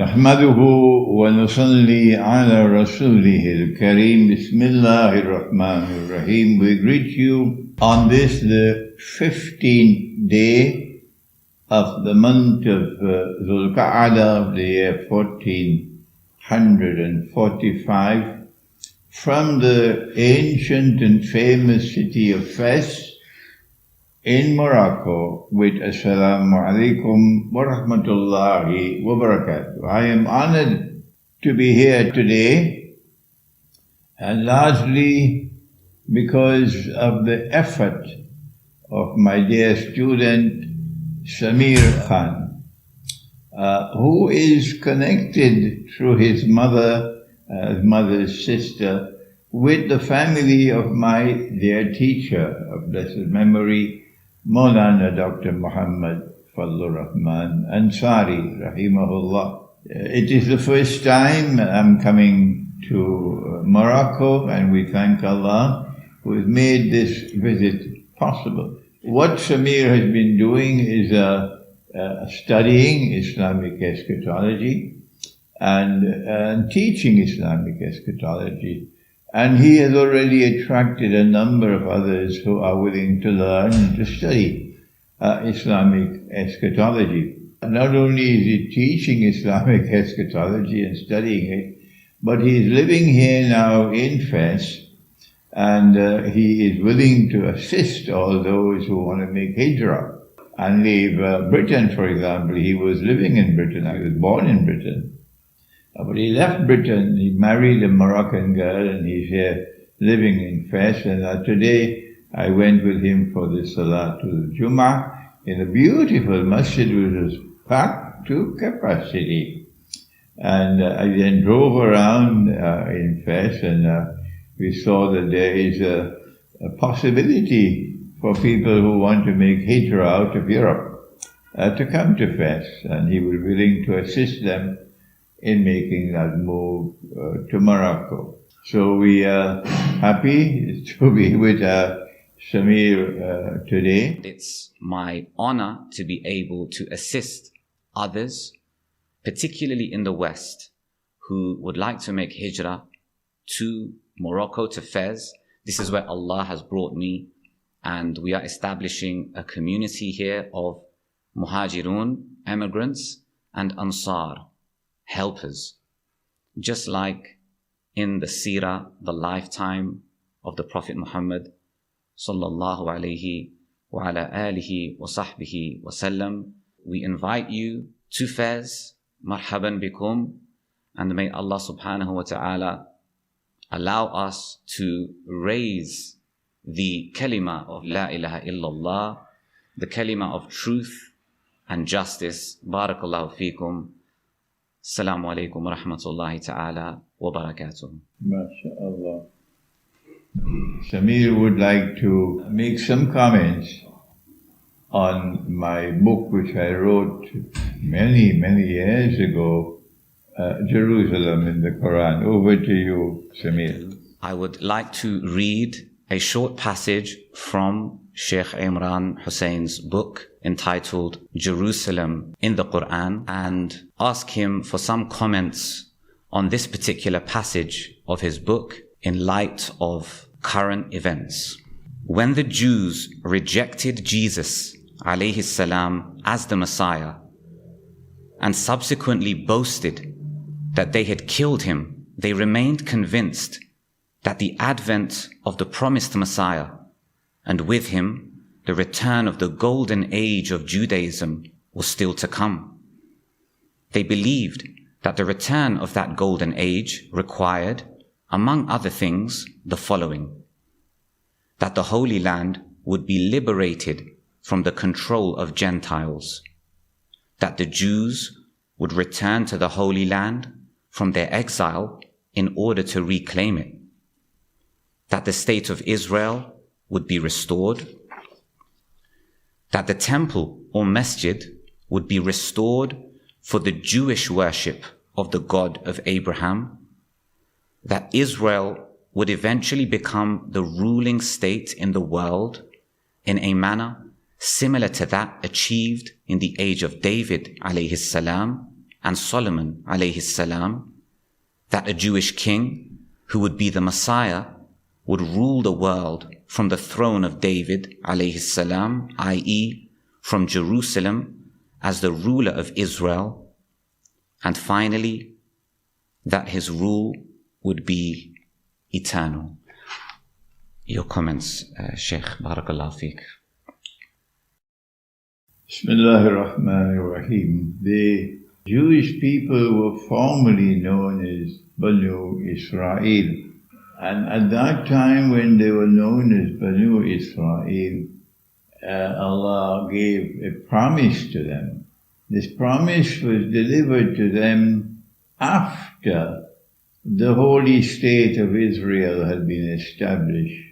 نحمده ونصلي على رسوله الكريم بسم الله الرحمن الرحيم. We greet you on this, the 15th day of the month of Dhul Qa'adah of the year 1445 from the ancient and famous city of Fes in Morocco with Assalamu alaikum wa rahmatullahi wa barakatuh. I am honored to be here today, and largely because of the effort of my dear student Samir Khan, who is connected through his mother's sister, with the family of my dear teacher of blessed memory, Maulana Dr. Muhammad Fadlur Rahman Ansari, rahimahullah. It is the first time I'm coming to Morocco, and we thank Allah who has made this visit possible. What Samir has been doing is studying Islamic eschatology and teaching Islamic eschatology. And he has already attracted a number of others who are willing to learn and to study Islamic eschatology. Not only is he teaching Islamic eschatology and studying it, but he is living here now in Fes, and he is willing to assist all those who want to make hijrah and leave Britain, for example. He was living in Britain. I was born in Britain. But he left Britain, he married a Moroccan girl, and he's here living in Fes. And today I went with him for the Salatul Jummah in a beautiful masjid which was packed to capacity. And I then drove around in Fes, and we saw that there is a possibility for people who want to make hijrah out of Europe to come to Fes. And he was willing to assist them in making that move to Morocco. So we are happy to be with Samir today. It's my honor to be able to assist others, particularly in the West, who would like to make hijrah to Morocco, to Fez. This is where Allah has brought me, and we are establishing a community here of muhajirun, immigrants, and ansar, helpers. Just like in the seerah, the lifetime of the Prophet Muhammad sallallahu alayhi wa ala alihi wa sahbihi wa sallam, we invite you to Fez, marhaban bikum, and may Allah subhanahu wa ta'ala allow us to raise the kalima of la ilaha illallah, the kalima of truth and justice. Barakallahu feekum. Assalamu alaikum wa rahmatullahi ta'ala wa barakatuh. MashaAllah. Samir would like to make some comments on my book which I wrote many, many years ago, Jerusalem in the Quran. Over to you, Samir. I would like to read a short passage from Sheikh Imran Hosein's book entitled Jerusalem in the Quran, and ask him for some comments on this particular passage of his book in light of current events. When the Jews rejected Jesus alayhi salam as the Messiah and subsequently boasted that they had killed him, they remained convinced that the advent of the promised Messiah, and with him the return of the golden age of Judaism, was still to come. They believed that the return of that golden age required, among other things, the following: that the Holy Land would be liberated from the control of Gentiles, that the Jews would return to the Holy Land from their exile in order to reclaim it, that the state of Israel would be restored, that the temple or masjid would be restored for the Jewish worship of the God of Abraham, that Israel would eventually become the ruling state in the world in a manner similar to that achieved in the age of David alayhi salam, and Solomon alayhi salam, that a Jewish king who would be the Messiah would rule the world from the throne of David alayhi salam, i.e. from Jerusalem as the ruler of Israel, and finally that his rule would be eternal. Your comments, Sheikh. Barakallah feek. Bismillahir Rahmanir Rahim. The Jewish people were formerly known as Banu Israel. And at that time when they were known as Banu Israel, Allah gave a promise to them. This promise was delivered to them after the holy state of Israel had been established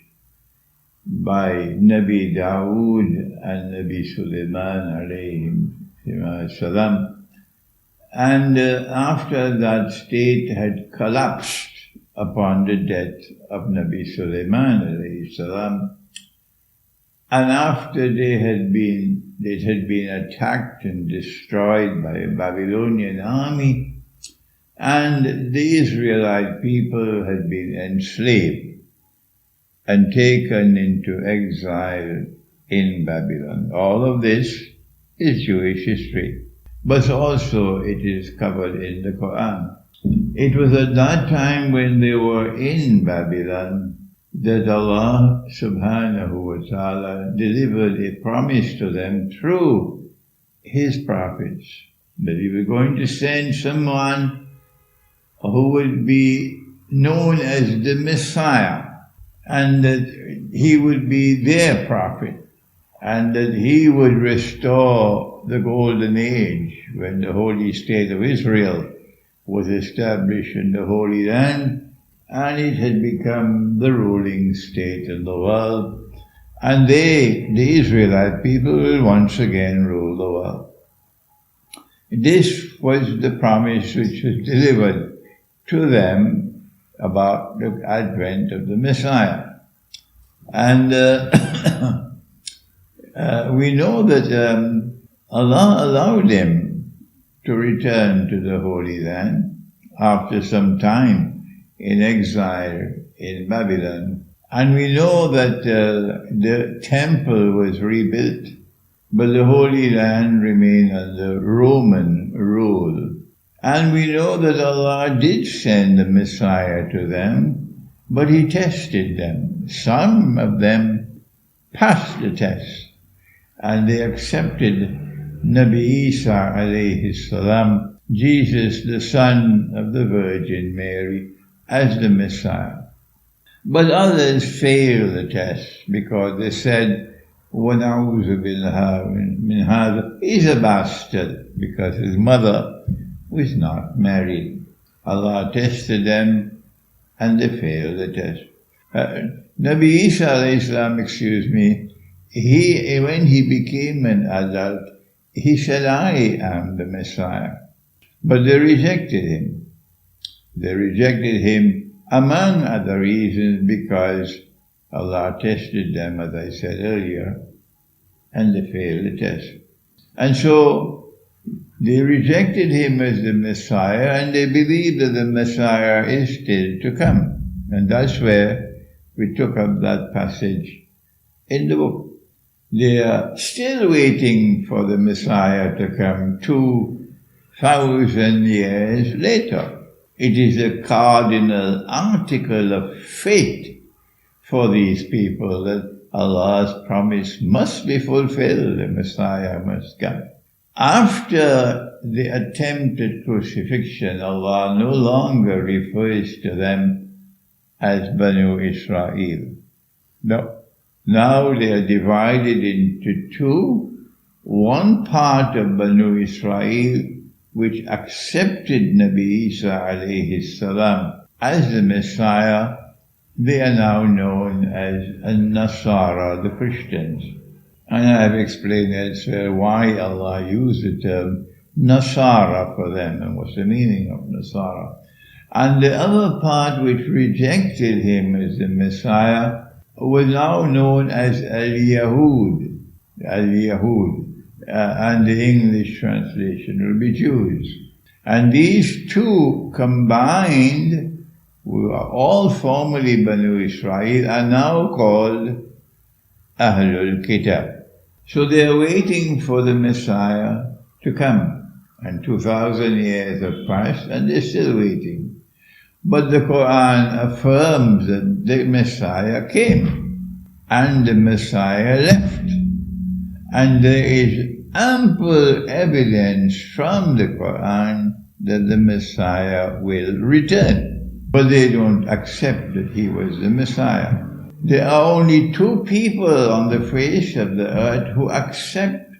by Nabi Dawood and Nabi Sulaiman alayhi salam. And after that state had collapsed upon the death of Nabi Sulaiman alayhi salam, and after it had been attacked and destroyed by a Babylonian army, and the Israelite people had been enslaved and taken into exile in Babylon. All of this is Jewish history, but also it is covered in the Quran. It was at that time when they were in Babylon that Allah subhanahu wa ta'ala delivered a promise to them through His prophets, that He was going to send someone who would be known as the Messiah, and that He would be their prophet, and that He would restore the golden age when the holy state of Israel was established in the Holy Land, and it had become the ruling state in the world, and they, the Israelite people, will once again rule the world. This was the promise which was delivered to them about the advent of the Messiah. And we know that Allah allowed them to return to the Holy Land after some time in exile in Babylon. And we know that the temple was rebuilt, but the Holy Land remained under Roman rule. And we know that Allah did send the Messiah to them, but He tested them. Some of them passed the test, and they accepted Nabi Isa alayhi salam, Jesus, the son of the Virgin Mary, as the Messiah. But others failed the test because they said, وَنَعُوذُ بِاللَّهِ مِنْ هَذَا, he's a bastard, because his mother was not married. Allah tested them and they failed the test. Nabi Isa alayhi salam, when he became an adult, he said, I am the Messiah. But they rejected him. They rejected him, among other reasons, because Allah tested them, as I said earlier, and they failed the test. And so they rejected him as the Messiah, and they believe that the Messiah is still to come. And that's where we took up that passage in the book. They are still waiting for the Messiah to come 2,000 years later. It is a cardinal article of faith for these people that Allah's promise must be fulfilled, the Messiah must come. After the attempted crucifixion, Allah no longer refers to them as Banu Israel. No. Now they are divided into two. One part of Banu Israel, which accepted Nabi Isa alayhi salam as the Messiah, they are now known as An-Nasara, the Christians. And I have explained elsewhere why Allah used the term Nasara for them and what's the meaning of Nasara. And the other part which rejected him as the Messiah was now known as Al-Yahud, and the English translation will be Jews. And these two combined, who are all formerly Banu Israel, are now called Ahlul Kitab. So they are waiting for the Messiah to come. And 2,000 years have passed and they're still waiting. But the Quran affirms that the Messiah came and the Messiah left. And there is ample evidence from the Quran that the Messiah will return. But they don't accept that he was the Messiah. There are only two people on the face of the earth who accept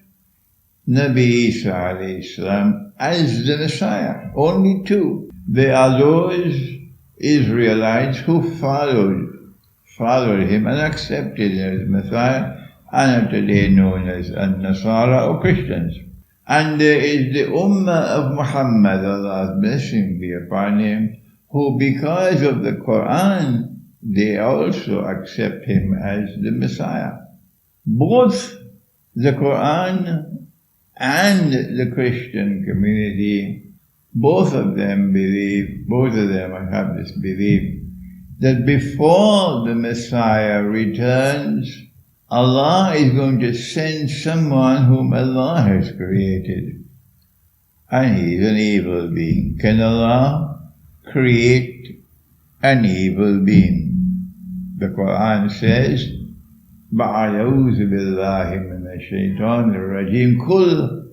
Nabi Isa alayhi salam as the Messiah. Only two. They are those Israelites who followed him and accepted him as Messiah, and are today known as Nasara or Christians. And there is the Ummah of Muhammad, Allah's blessing be upon him, who because of the Quran, they also accept him as the Messiah. Both the Quran and the Christian community, both of them have this belief that before the Messiah returns, Allah is going to send someone whom Allah has created. And he is an evil being. Can Allah create an evil being? The Quran says, بَعَوْذُ بِاللَّهِ مِنَ الشَّيْطَانِ الرَّجِيمِ قُلْ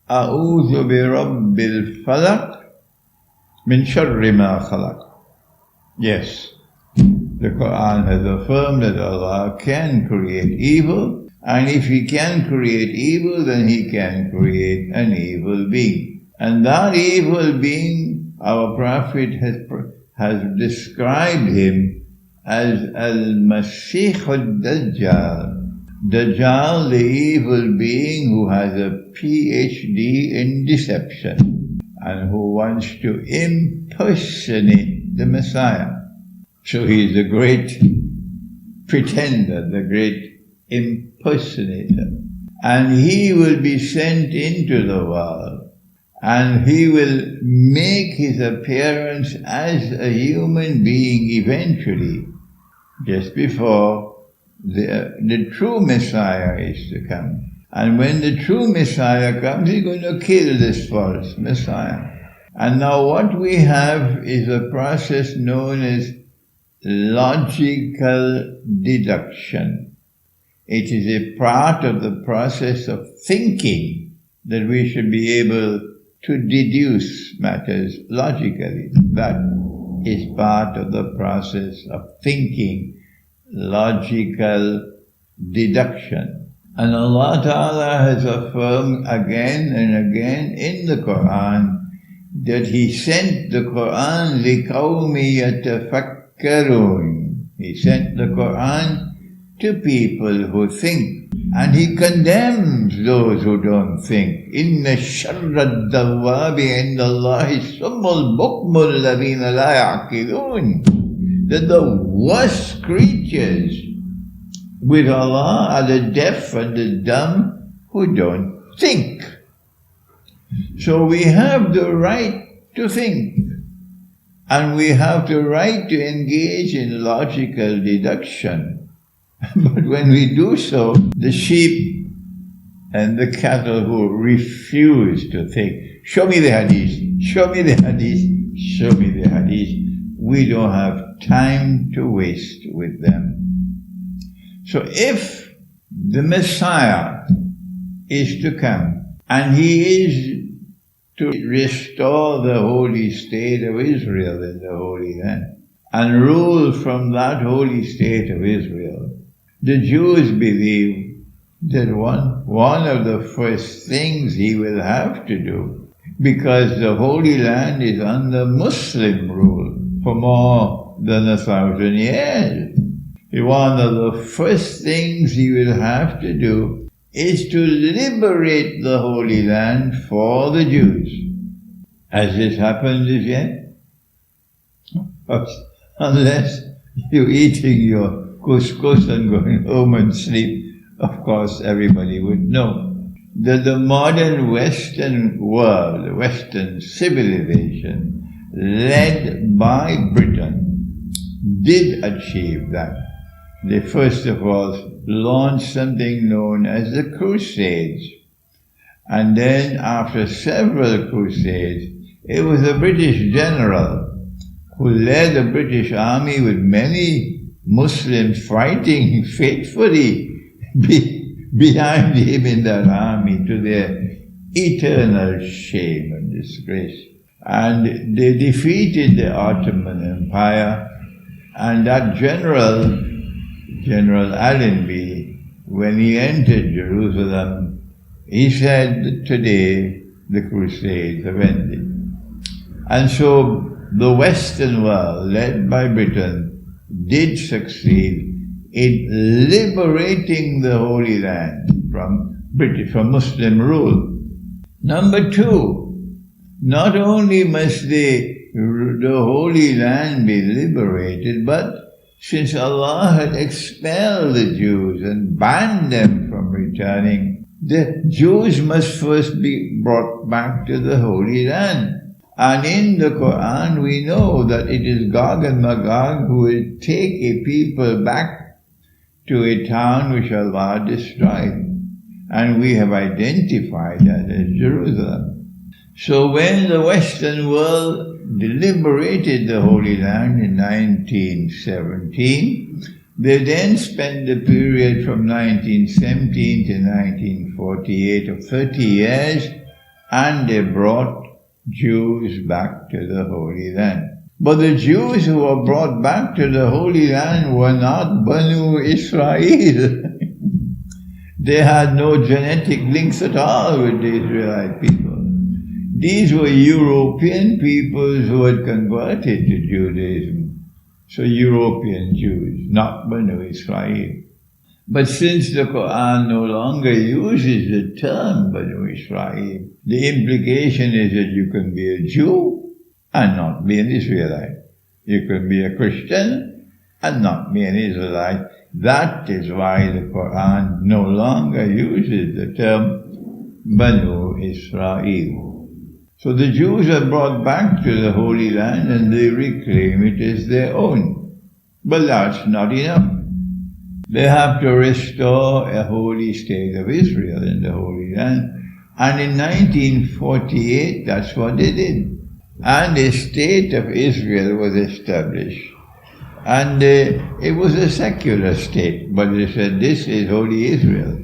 أَعُوذُ بِرَبِّ الْفَلَقِ مِنْ شَرِّ مَا خَلَقَ. Yes, the Quran has affirmed that Allah can create evil, and if He can create evil, then He can create an evil being. And that evil being, our Prophet has described him as Al-Masih al-Dajjal. Dajjal, the evil being who has a PhD in deception and who wants to impersonate the Messiah. So he's the great pretender, the great impersonator. And he will be sent into the world, and he will make his appearance as a human being eventually, just before the true Messiah is to come. And when the true Messiah comes, he's going to kill this false Messiah. And now what we have is a process known as logical deduction. It is a part of the process of thinking that we should be able to deduce matters logically. That is part of the process of thinking, logical deduction. And Allah Ta'ala has affirmed again and again in the Quran that He sent the Quran لِقَوْمِ يَتَفَكَّرُونَ. He sent the Quran to people who think, and He condemns those who don't think. إِنَّ الشَّرَّ الدَّوَّابِ عِنْدَ اللَّهِ الصُّمُّ الْبُكْمُ الَّذِينَ لَا يَعْقِلُونَ. That the worst creatures with Allah are the deaf and the dumb who don't think. So we have the right to think, and we have the right to engage in logical deduction. But when we do so, the sheep and the cattle who refuse to think, show me the hadith, show me the hadith, show me the hadith, we don't have time to waste with them. So if the Messiah is to come, and He is to restore the holy state of Israel in the Holy Land, and rule from that holy state of Israel, the Jews believe that one of the first things He will have to do, because the Holy Land is under Muslim rule for more than 1,000 years, one of the first things He will have to do is to liberate the Holy Land for the Jews. Has this happened as yet? Unless you're eating your couscous and going home and sleep, of course everybody would know. that the modern Western world, the Western civilization, led by Britain, did achieve that. They first of all launched something known as the Crusades. And then after several crusades, it was a British general who led a British army with many Muslims fighting faithfully behind him in that army to their eternal shame and disgrace. And they defeated the Ottoman Empire, and that General Allenby, when he entered Jerusalem, he said that today the Crusades have ended. And so the Western world, led by Britain, did succeed in liberating the Holy Land from Muslim rule. Number two, not only must the Holy Land be liberated, but since Allah had expelled the Jews and banned them from returning, the Jews must first be brought back to the Holy Land. And in the Quran we know that it is Gog and Magog who will take a people back to a town which Allah destroyed. And we have identified that as Jerusalem. So when the Western world liberated the Holy Land in 1917, they then spent the period from 1917 to 1948 of 30 years, and they brought Jews back to the Holy Land. But the Jews who were brought back to the Holy Land were not Banu Israel. They had no genetic links at all with the Israelite people. These were European peoples who had converted to Judaism. So European Jews, not Banu Israel. But since the Quran no longer uses the term Banu Israel, the implication is that you can be a Jew and not be an Israelite. You can be a Christian and not be an Israelite. That is why the Quran no longer uses the term Banu Israel. So the Jews are brought back to the Holy Land and they reclaim it as their own. But that's not enough. They have to restore a holy state of Israel in the Holy Land. And in 1948, that's what they did. And a state of Israel was established. And it was a secular state, but they said this is Holy Israel.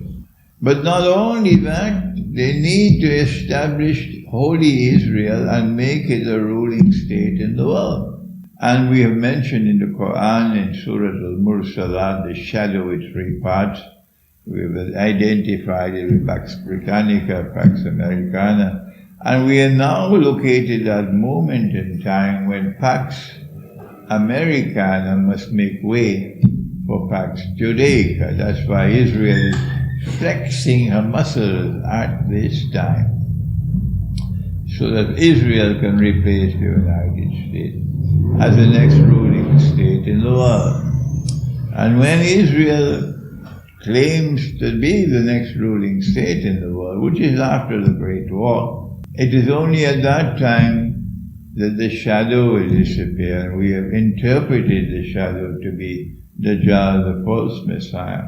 But not only that, they need to establish Holy Israel and make it a ruling state in the world. And we have mentioned in the Quran, in Surah Al-Mursalat, the shadowy three parts. We have identified it with Pax Britannica, Pax Americana. And we are now located at a moment in time when Pax Americana must make way for Pax Judaica. That's why Israel is flexing her muscles at this time, so that Israel can replace the United States as the next ruling state in the world. And when Israel claims to be the next ruling state in the world, which is after the Great War, it is only at that time that the shadow will disappear, and we have interpreted the shadow to be Dajjal, the false Messiah.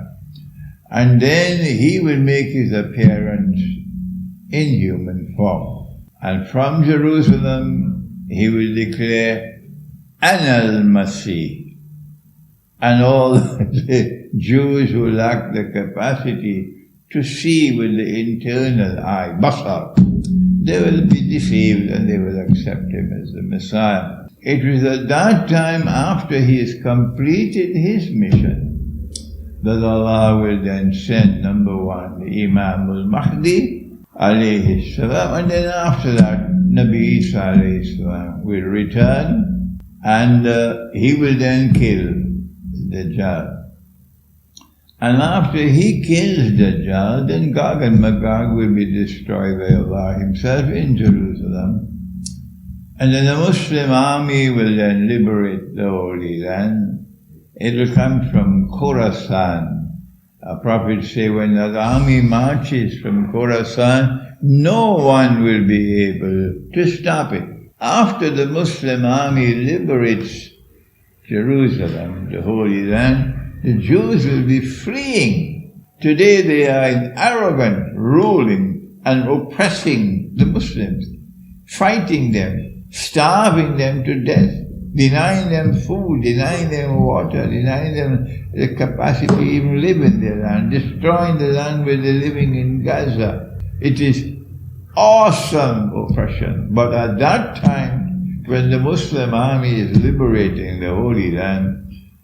And then he will make his appearance in human form. And from Jerusalem, he will declare, Ana al-Masih. And all the Jews who lack the capacity to see with the internal eye, basar, they will be deceived and they will accept him as the Messiah. It was at that time, after he has completed his mission, that Allah will then send, number one, the Imam al-Mahdi, alayhi salam, and then after that, Nabi Isa alayhi salam will return, and he will then kill Dajjal. And after he kills Dajjal, then Gog and Magog will be destroyed by Allah himself in Jerusalem. And then the Muslim army will then liberate the Holy Land. It will come from Khorasan, a prophet say, when that army marches from Khorasan, no one will be able to stop it. After the Muslim army liberates Jerusalem, the Holy Land, the Jews will be fleeing. Today they are arrogant, ruling and oppressing the Muslims, fighting them, starving them to death, denying them food, denying them water, denying them the capacity to even live in their land, destroying the land where they're living in Gaza. It is awesome oppression. But at that time, when the Muslim army is liberating the Holy Land,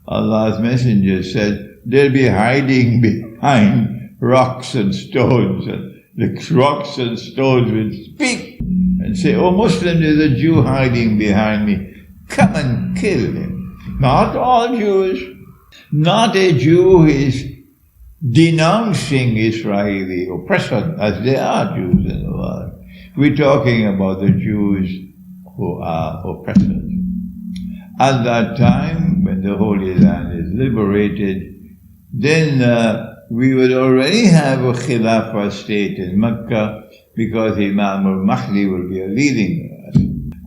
Allah's Messenger said they'll be hiding behind rocks and stones, and the rocks and stones will speak and say, "Oh Muslim, there's a Jew hiding behind me. Come and kill him." Not all Jews. Not a Jew is denouncing Israeli oppression, as there are Jews in the world. We're talking about the Jews who are oppressors. At that time, when the Holy Land is liberated, then we would already have a Khilafah state in Mecca, because Imam al-Mahdi will be leading us.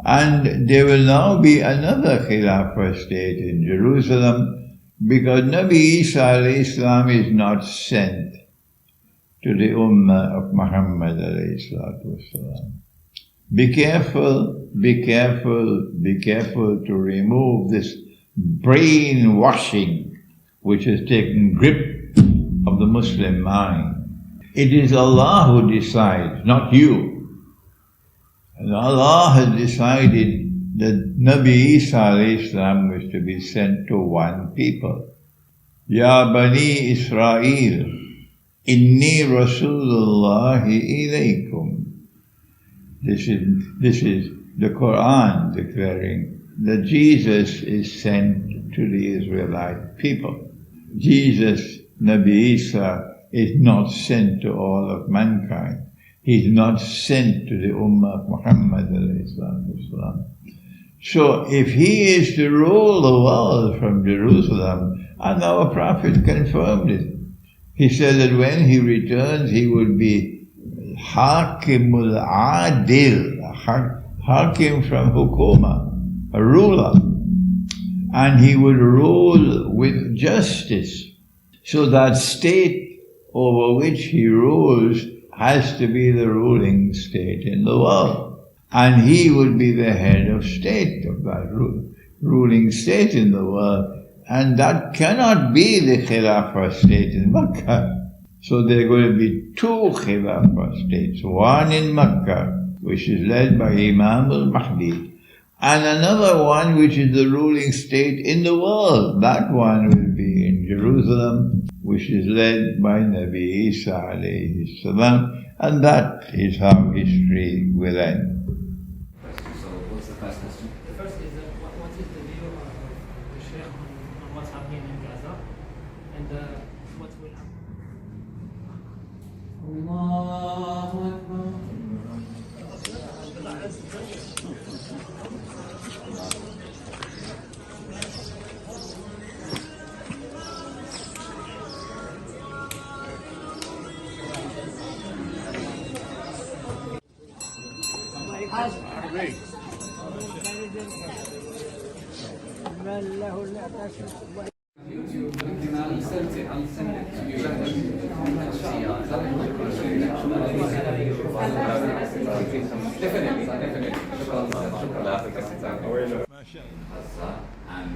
And there will now be another Khilafah state in Jerusalem, because Nabi Isa alayhi salam is not sent to the Ummah of Muhammad alayhi salatu wasalam. Be careful, be careful, be careful to remove this brainwashing which has taken grip of the Muslim mind. It is Allah who decides, not you. And Allah has decided that Nabi Isa alayhi salam was to be sent to one people. Ya Bani Israel, inni Rasulullahi ilaykum. This is the Quran declaring that Jesus is sent to the Israelite people. Jesus, Nabi Isa, is not sent to all of mankind. He's not sent to the Ummah of Muhammad alayhi salatu. So if he is to rule the world from Jerusalem, and our Prophet confirmed it, he said that when he returns, he will be Hakimul Adil, Hakim from Hukuma, a ruler, and he will rule with justice. So that state over which he rules has to be the ruling state in the world. And he would be the head of state of that ruling state in the world. And that cannot be the Khilafah state in Mecca. So there are going to be two Khilafah states. One in Mecca, which is led by Imam al-Mahdi, and another one which is the ruling state in the world. That one will be in Jerusalem, which is led by Nabi Isa alayhi salam. And that is how history will end. So what's the first question? The first is what is the view of the Sheikh on what's happening in Gaza, and what will happen? Allahu Akbar. And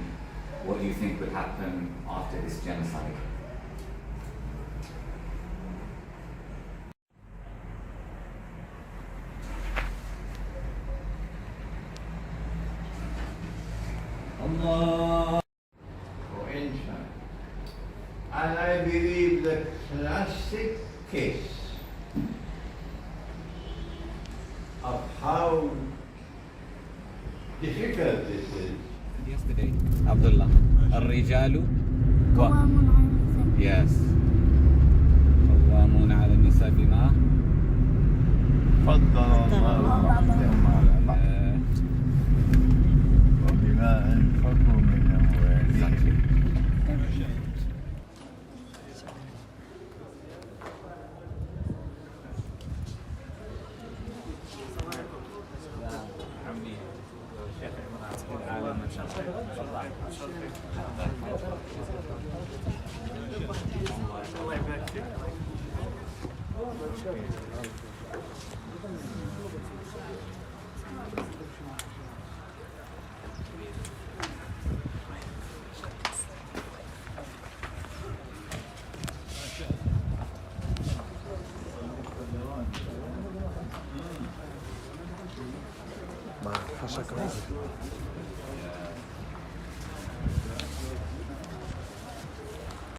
what do you think would happen after this genocide? Allah. And I believe the classic case of how difficult this is. Yesterday, Abdullah. Al-Rijalu. Yes. قوامون على النساء بما فضل الله بعضهم على بعض وبما أنفقوا من أموالهم. Ma, fascia così.